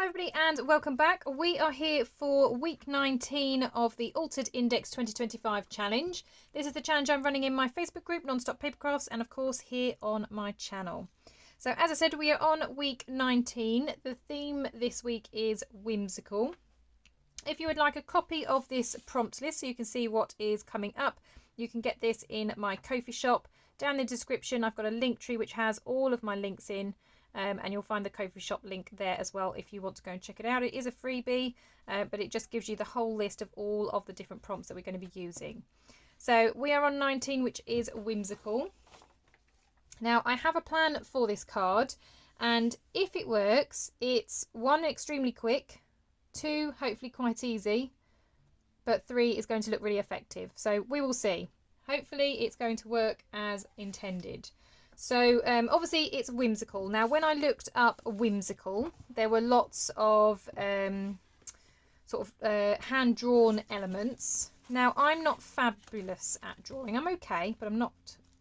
everybody and welcome back. We are here for week 19 of the Altered Index 2025 challenge. This is the challenge I'm running in my Facebook group, Non-Stop Papercrafts, and of course here on my channel. So as I said, we are on week 19. The theme this week is whimsical. If you would like a copy of this prompt list so you can see what is coming up, you can get this in my Ko-fi shop. Down in the description I've got a link tree which has all of my links in. And you'll find the Ko-fi shop link there as well if you want to go and check it out. It is a freebie, but it just gives you the whole list of all of the different prompts that we're going to be using. So we are on 19, which is whimsical. Now I have a plan for this card, and if it works, it's 1, extremely quick, 2, hopefully quite easy, but 3 is going to look really effective. So we will see. Hopefully it's going to work as intended. So obviously it's whimsical. Now when I looked up whimsical, there were lots of hand-drawn elements. Now I'm not fabulous at drawing. I'm okay, but I'm not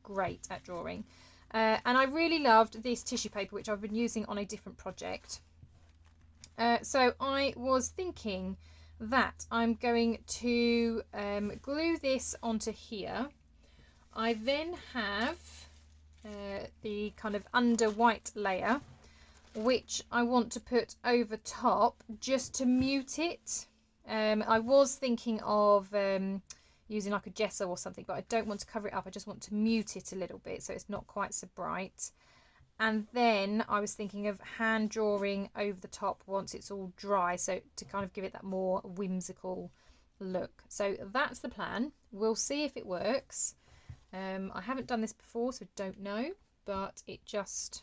great at drawing. And I really loved this tissue paper, which I've been using on a different project. So I was thinking that I'm going to glue this onto here. I then have the kind of under white layer, which I want to put over top just to mute it. I was thinking of using like a gesso or something, but I don't want to cover it up. I just want to mute it a little bit so it's not quite so bright. And then I was thinking of hand drawing over the top once it's all dry, so to kind of give it that more whimsical look. So that's the plan. We'll see if it works. I haven't done this before, so don't know, but it just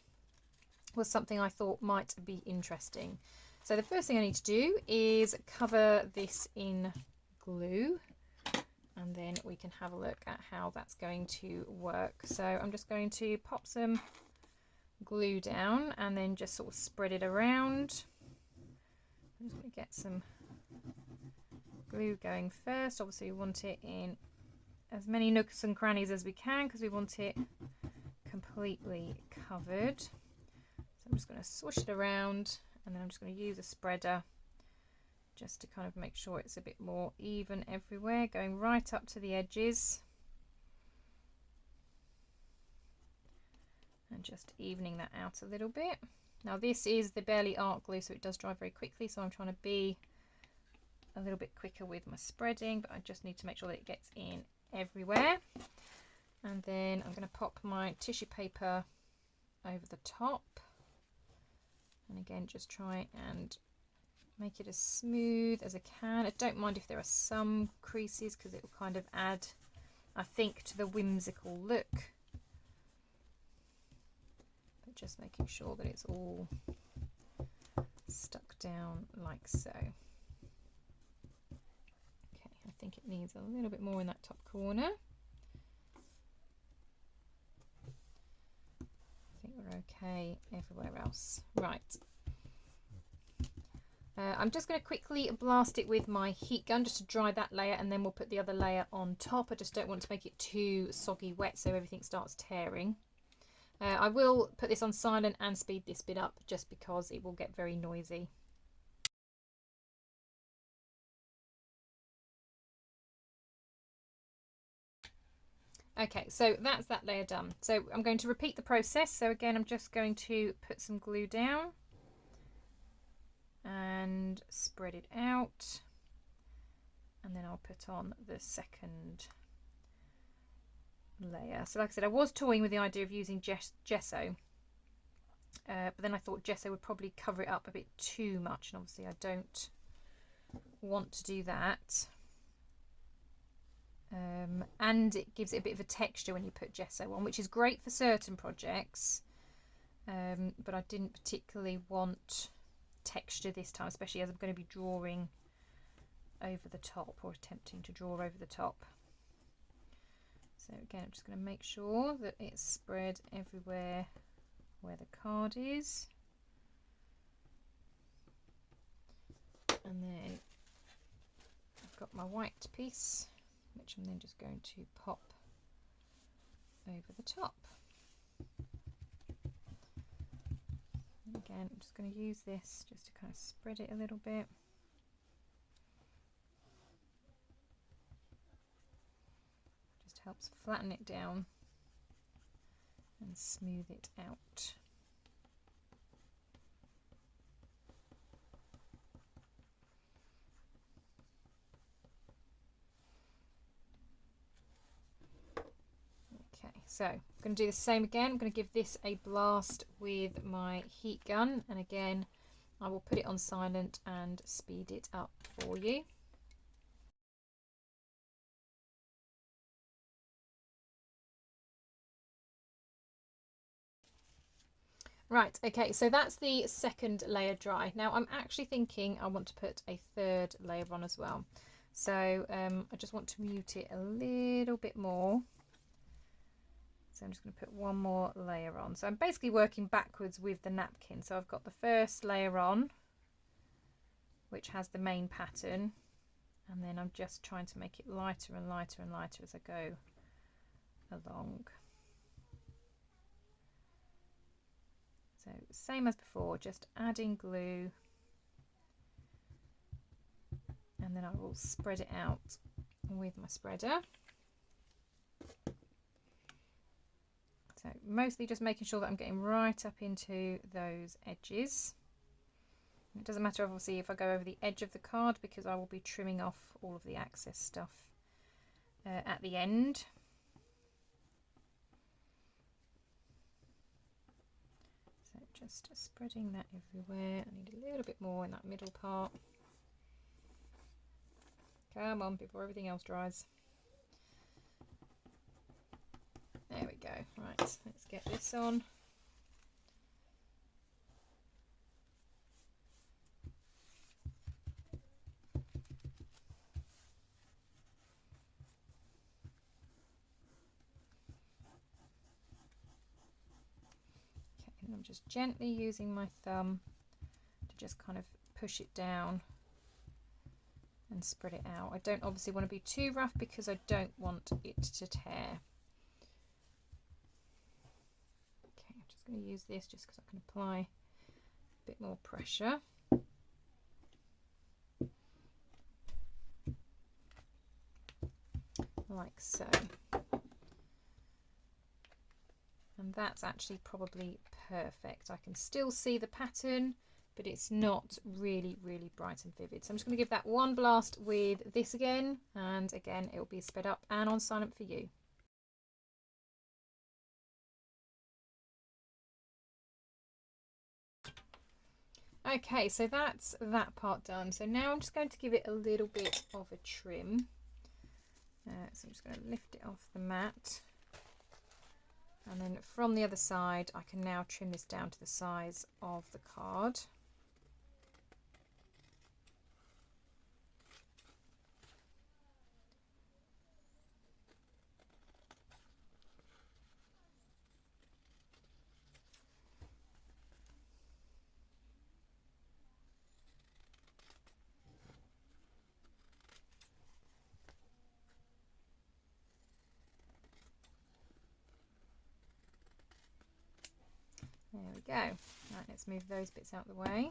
was something I thought might be interesting. So the first thing I need to do is cover this in glue, and then we can have a look at how that's going to work. So I'm just going to pop some glue down and then just sort of spread it around. I'm just going to get some glue going first. Obviously we want it in as many nooks and crannies as we can because we want it completely covered. So I'm just going to swish it around, and then I'm just going to use a spreader just to kind of make sure it's a bit more even everywhere, going right up to the edges and just evening that out a little bit. Now this is the Barely Art glue, so it does dry very quickly, so I'm trying to be a little bit quicker with my spreading, but I just need to make sure that it gets in everywhere. And then I'm going to pop my tissue paper over the top, and again just try and make it as smooth as I can. I don't mind if there are some creases because it will kind of add, I think, to the whimsical look, but just making sure that it's all stuck down like so. I think it needs a little bit more in that top corner. I think we're okay everywhere else. Right. I'm just going to quickly blast it with my heat gun just to dry that layer, and then we'll put the other layer on top. I just don't want to make it too soggy wet so everything starts tearing. I will put this on silent and speed this bit up just because it will get very noisy. Okay, so that's that layer done. So I'm going to repeat the process. So again, I'm just going to put some glue down and spread it out, and then I'll put on the second layer. So like I said, I was toying with the idea of using gesso, but then I thought gesso would probably cover it up a bit too much, and obviously I don't want to do that. And it gives it a bit of a texture when you put gesso on, which is great for certain projects, but I didn't particularly want texture this time, especially as I'm going to be drawing over the top, or attempting to draw over the top. So again, I'm just going to make sure that it's spread everywhere where the card is, and then I've got my white piece, which I'm then just going to pop over the top. And again, I'm just going to use this just to kind of spread it a little bit. Just helps flatten it down and smooth it out. So I'm going to do the same again. I'm going to give this a blast with my heat gun, and again I will put it on silent and speed it up for you. Right, okay, so that's the second layer dry. Now I'm actually thinking I want to put a third layer on as well. So I just want to mute it a little bit more. So I'm just going to put one more layer on. So I'm basically working backwards with the napkin. So I've got the first layer on, which has the main pattern, and then I'm just trying to make it lighter and lighter and lighter as I go along. So same as before, just adding glue, and then I will spread it out with my spreader. So mostly just making sure that I'm getting right up into those edges. It doesn't matter obviously if I go over the edge of the card, because I will be trimming off all of the excess stuff at the end. So just spreading that everywhere. I need a little bit more in that middle part. Come on, before everything else dries. There we go. Right, let's get this on. Okay, and I'm just gently using my thumb to just kind of push it down and spread it out. I don't obviously want to be too rough because I don't want it to tear. Okay, I'm just going to use this just because I can apply a bit more pressure. Like so. And that's actually probably perfect. I can still see the pattern, but it's not really bright and vivid. So I'm just going to give that one blast with this again, and again it will be sped up and on silent for you. Okay, so that's that part done. So now I'm just going to give it a little bit of a trim. So I'm just going to lift it off the mat, and then from the other side I can now trim this down to the size of the card. There we go. Right, let's move those bits out of the way.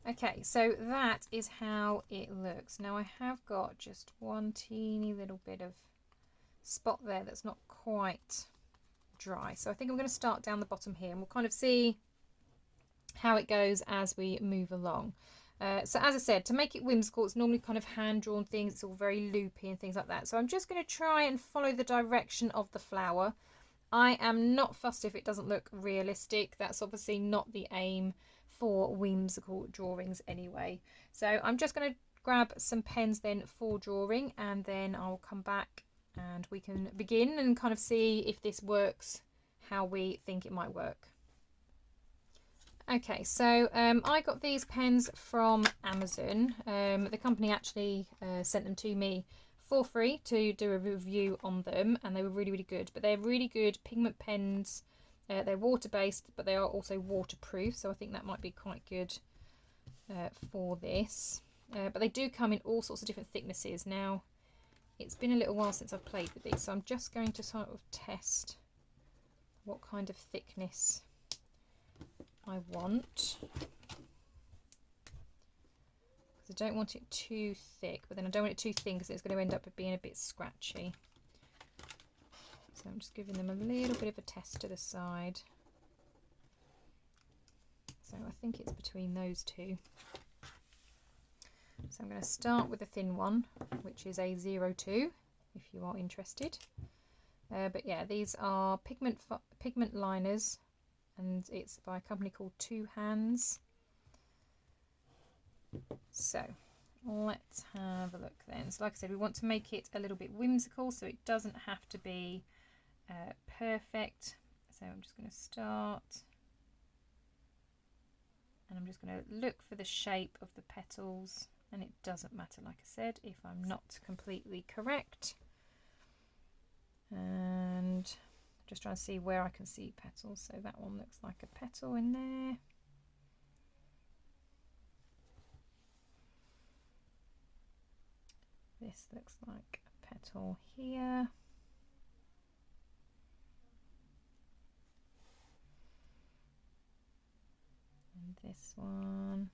Okay, so that is how it looks. Now I have got just one teeny little bit of spot there that's not quite dry. So I think I'm going to start down the bottom here, and we'll kind of see how it goes as we move along. So as I said, to make it whimsical, it's normally kind of hand-drawn things. It's all very loopy and things like that. So I'm just going to try and follow the direction of the flower. I am not fussed if it doesn't look realistic. That's obviously not the aim for whimsical drawings anyway. So I'm just going to grab some pens then for drawing, and then I'll come back and we can begin and kind of see if this works how we think it might work. Okay, so I got these pens from Amazon. The company actually sent them to me for free to do a review on them, and they were really good. But they're really good pigment pens. They're water-based, but they are also waterproof, so I think that might be quite good for this. But they do come in all sorts of different thicknesses. Now, it's been a little while since I've played with these, so I'm just going to sort of test what kind of thickness I want. I don't want it too thick, but then I don't want it too thin because it's going to end up being a bit scratchy. So I'm just giving them a little bit of a test to the side. So I think it's between those two. So I'm going to start with the thin one, which is a 02, if you are interested. But yeah, these are pigment liners, and it's by a company called Two Hands. So let's have a look then. So like I said, we want to make it a little bit whimsical, so it doesn't have to be perfect. So I'm just going to start, and I'm just going to look for the shape of the petals, and it doesn't matter, like I said, if I'm not completely correct. And just trying to see where I can see petals. So that one looks like a petal in there. This looks like a petal here. And this one.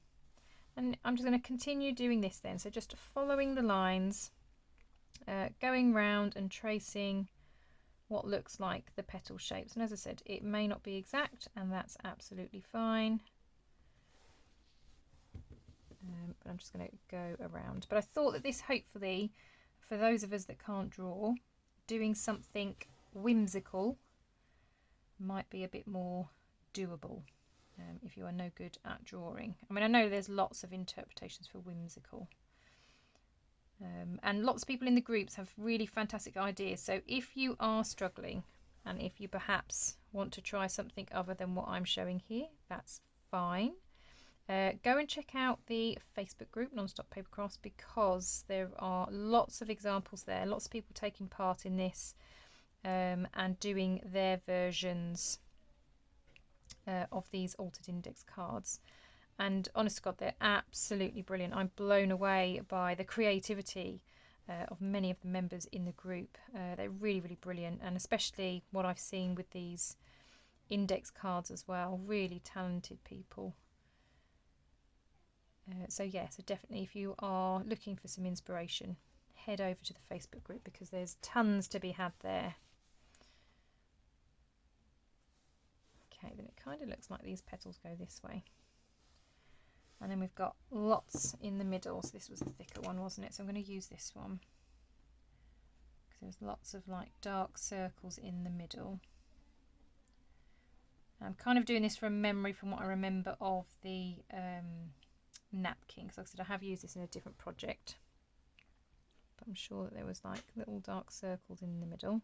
And I'm just going to continue doing this then. So just following the lines, going round and tracing what looks like the petal shapes. And as I said, it may not be exact, and that's absolutely fine. But I'm just going to go around. But I thought that this, hopefully, for those of us that can't draw, doing something whimsical might be a bit more doable if you are no good at drawing. I mean, I know there's lots of interpretations for whimsical. And lots of people in the groups have really fantastic ideas. So if you are struggling, and if you perhaps want to try something other than what I'm showing here, that's fine. Go and check out the Facebook group Non-Stop Papercrafts, because there are lots of examples there, lots of people taking part in this and doing their versions of these altered index cards. And honest to God, they're absolutely brilliant. I'm blown away by the creativity of many of the members in the group. They're really, really brilliant, and especially what I've seen with these index cards as well. Really talented people. So yeah, so definitely if you are looking for some inspiration, head over to the Facebook group, because there's tons to be had there. Okay, then it kind of looks like these petals go this way. And then we've got lots in the middle. So this was the thicker one, wasn't it? So I'm going to use this one, because there's lots of like dark circles in the middle. I'm kind of doing this from memory, from what I remember of the napkin, because like I said, I have used this in a different project, but I'm sure that there was like little dark circles in the middle.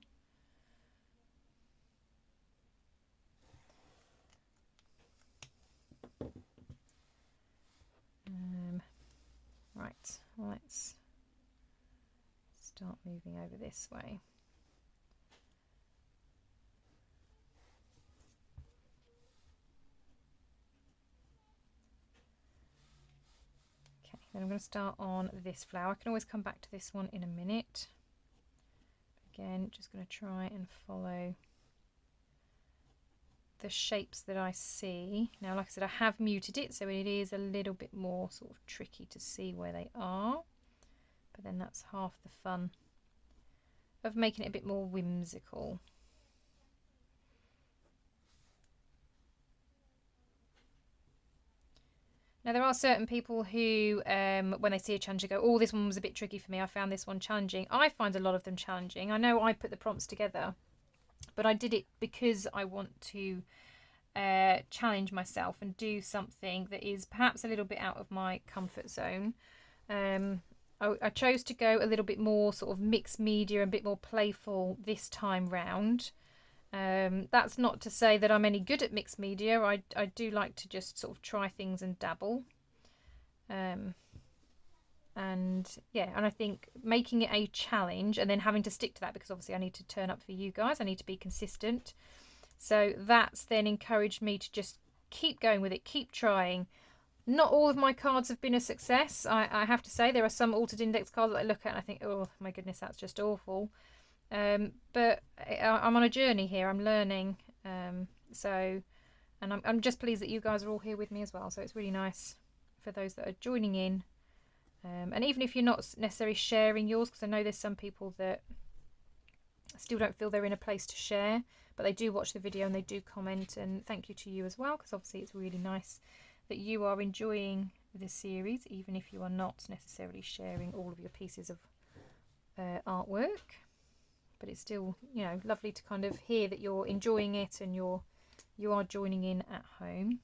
Right, let's start moving over this way. Then I'm going to start on this flower. I can always come back to this one in a minute. Again, just going to try and follow the shapes that I see. Now, like I said, I have muted it, so it is a little bit more sort of tricky to see where they are. But then that's half the fun of making it a bit more whimsical. Now, there are certain people who, when they see a challenge, go, oh, this one was a bit tricky for me. I found this one challenging. I find a lot of them challenging. I know I put the prompts together, but I did it because I want to challenge myself and do something that is perhaps a little bit out of my comfort zone. I chose to go a little bit more sort of mixed media, a bit more playful this time round. That's not to say that I'm any good at mixed media. I do like to just sort of try things and dabble. And yeah, and I think making it a challenge and then having to stick to that, because obviously I need to turn up for you guys, I need to be consistent. So that's then encouraged me to just keep going with it, keep trying. Not all of my cards have been a success. I have to say, there are some altered index cards that I look at and I think, oh my goodness, that's just awful. But I'm on a journey here, I'm learning. So And I'm just pleased that you guys are all here with me as well, so it's really nice for those that are joining in. And even if you're not necessarily sharing yours, because I know there's some people that still don't feel they're in a place to share, but they do watch the video and they do comment, and thank you to you as well, because obviously it's really nice that you are enjoying this series, even if you are not necessarily sharing all of your pieces of artwork. But it's still, you know, lovely to kind of hear that you're enjoying it and you are joining in at home.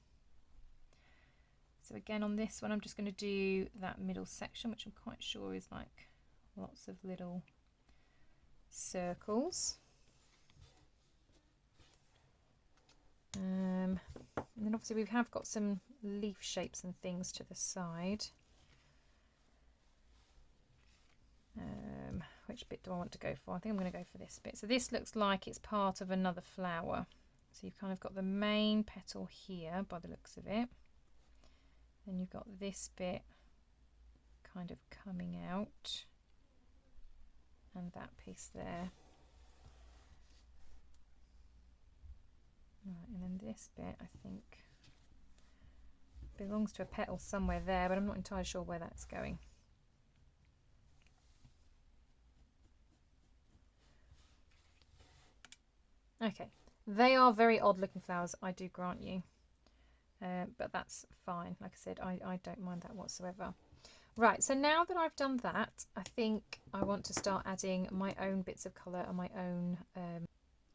So again, on this one, I'm just going to do that middle section, which I'm quite sure is like lots of little circles. And then obviously we have got some leaf shapes and things to the side. Which bit do I want to go for? I think I'm going to go for this bit. So this looks like it's part of another flower. So you've kind of got the main petal here by the looks of it. Then you've got this bit kind of coming out, and that piece there. Right, and then this bit I think belongs to a petal somewhere there, but I'm not entirely sure where that's going. Okay, they are very odd looking flowers, I do grant you. But that's fine. Like I said, I don't mind that whatsoever. Right, so now that I've done that, I think I want to start adding my own bits of colour and my own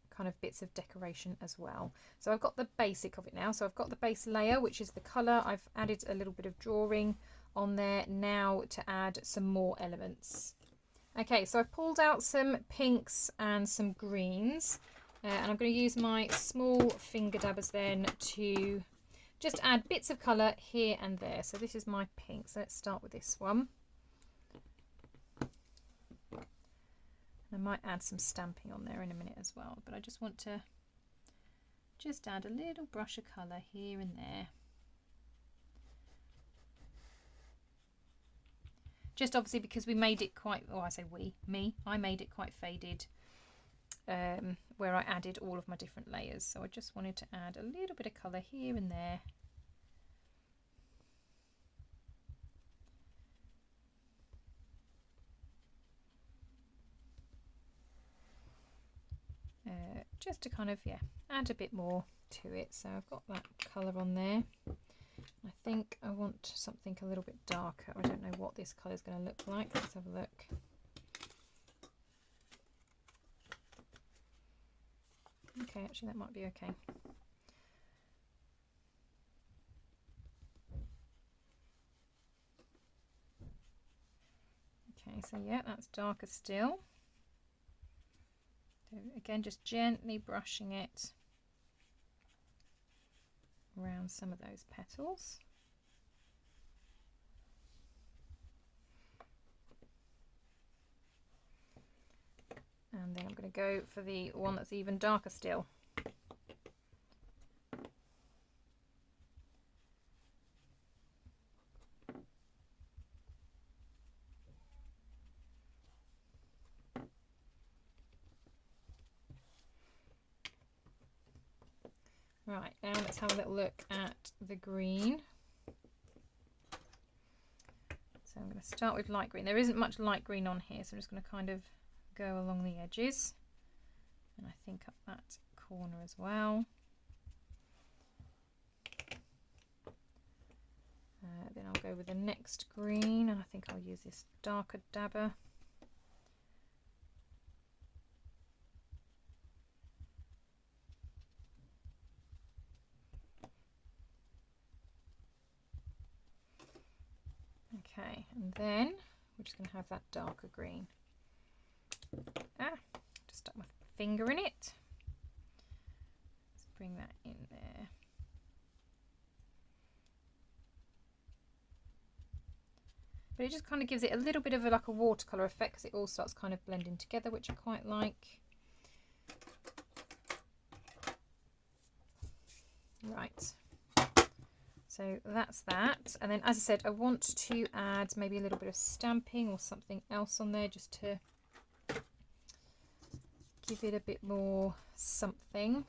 kind of bits of decoration as well. So I've got the basic of it now. So I've got the base layer, which is the colour. I've added a little bit of drawing on there now to add some more elements. Okay, so I've pulled out some pinks and some greens. And I'm going to use my small finger dabbers then to just add bits of colour here and there. So this is my pink. So let's start with this one. I might add some stamping on there in a minute as well, but I just want to just add a little brush of colour here and there. Just obviously because we made it quite, oh I say I made it quite faded where I added all of my different layers. So I just wanted to add a little bit of colour here and there. Just to kind of, yeah, add a bit more to it. So I've got that colour on there. I think I want something a little bit darker. I don't know what this colour is going to look like. Let's have a look. Okay, actually that might be okay. Okay, so yeah, that's darker still. So again, just gently brushing it around some of those petals. And then I'm going to go for the one that's even darker still. Right, now let's have a little look at the green. So I'm going to start with light green. There isn't much light green on here, so I'm just going to kind of go along the edges. And I think up that corner as well. Then I'll go with the next green, and I think I'll use this darker dabber. Okay, and then we're just going to have that darker green. Just stuck my finger in it. Let's bring that in there. But it just kind of gives it a little bit of like a watercolour effect, because it all starts kind of blending together, which I quite like. Right. So that's that. And then, as I said, I want to add maybe a little bit of stamping or something else on there just to give it a bit more something.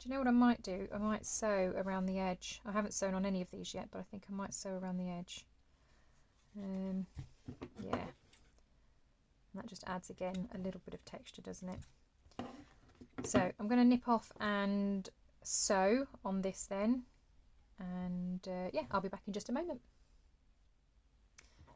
Do you know what I might do? I might sew around the edge. I haven't sewn on any of these yet, but I think I might sew around the edge. Yeah. That just adds, again, a little bit of texture, doesn't it? So I'm going to nip off and sew on this then. And yeah, I'll be back in just a moment.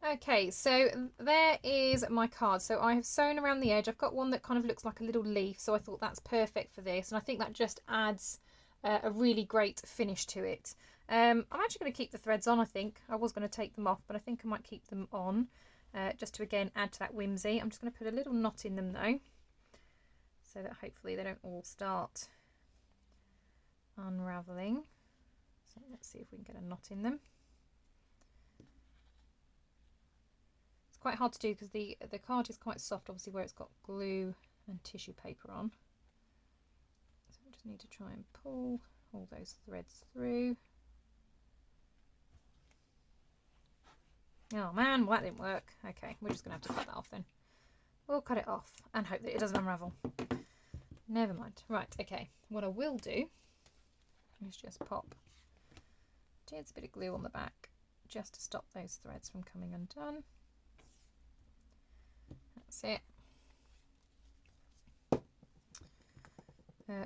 Okay, so there is my card. So I have sewn around the edge. I've got one that kind of looks like a little leaf, so I thought that's perfect for this. And I think that just adds a really great finish to it. I'm actually going to keep the threads on, I think. I was going to take them off, but I think I might keep them on just to, again, add to that whimsy. I'm just going to put a little knot in them, though, so that hopefully they don't all start unravelling. So let's see if we can get a knot in them. It's quite hard to do because the card is quite soft, obviously, where it's got glue and tissue paper on. So we just need to try and pull all those threads through. Oh man, well, that didn't work. Okay, we're just going to have to cut that off then. We'll cut it off and hope that it doesn't unravel. Never mind. Right, okay. What I will do is just pop a bit of glue on the back just to stop those threads from coming undone. That's it.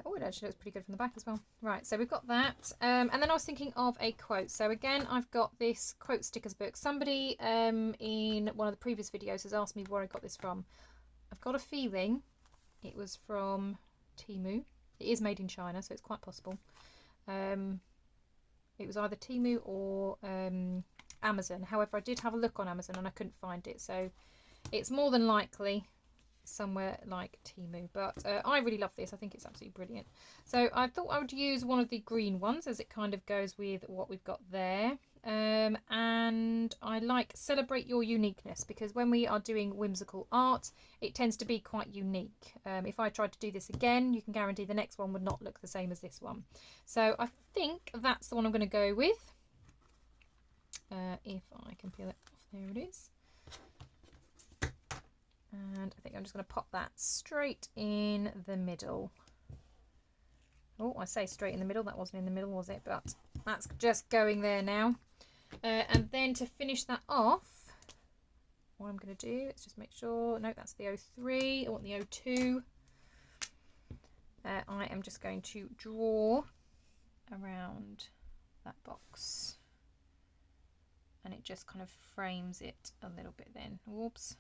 Oh, it actually looks pretty good from the back as well. Right, so we've got that. And then I was thinking of a quote. So again, I've got this quote stickers book. Somebody in one of the previous videos has asked me where I got this from. I've got a feeling it was from Temu. It is made in China, so it's quite possible. It was either Temu or Amazon. However, I did have a look on Amazon and I couldn't find it. So it's more than likely somewhere like Temu. But I really love this. I think it's absolutely brilliant. So I thought I would use one of the green ones as it kind of goes with what we've got there. And I like celebrate your uniqueness, because when we are doing whimsical art, it tends to be quite unique. If I tried to do this again, you can guarantee the next one would not look the same as this one. So I think that's the one I'm going to go with. If I can peel it off, there it is. And I think I'm just going to pop that straight in the middle. Oh, I say straight in the middle. That wasn't in the middle, was it? But that's just going there now. And then to finish that off, what I'm going to do is just make sure, no, that's the 03, I want the 02. I am just going to draw around that box, and it just kind of frames it a little bit then. Whoops.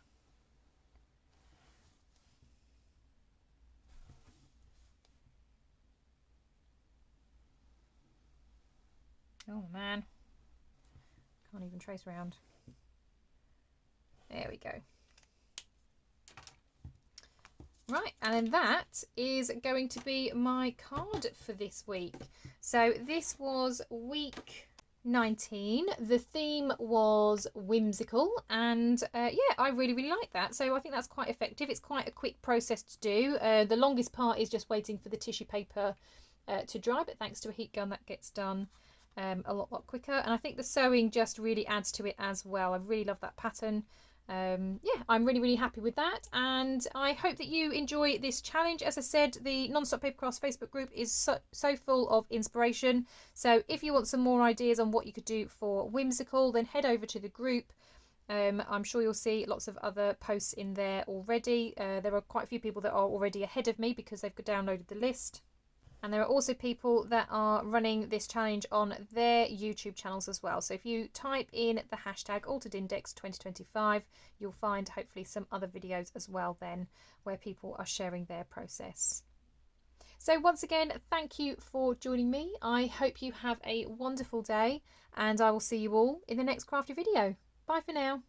Oh man. Can't even trace around. There we go. Right, and then that is going to be my card for this week. So this was week 19. The theme was whimsical, and yeah, I really like that. So I think that's quite effective. It's quite a quick process to do. The longest part is just waiting for the tissue paper to dry, but thanks to a heat gun that gets done a lot quicker. And I think the sewing just really adds to it as well. I really love that pattern. Yeah, I'm really happy with that, and I hope that you enjoy this challenge. As I said, the Non-Stop Papercrafts Facebook group is so full of inspiration, so if you want some more ideas on what you could do for whimsical, then head over to the group. I'm sure you'll see lots of other posts in there already. There are quite a few people that are already ahead of me because they've downloaded the list. And there are also people that are running this challenge on their YouTube channels as well. So if you type in the hashtag AlteredIndex2025, you'll find hopefully some other videos as well then where people are sharing their process. So once again, thank you for joining me. I hope you have a wonderful day, and I will see you all in the next crafty video. Bye for now.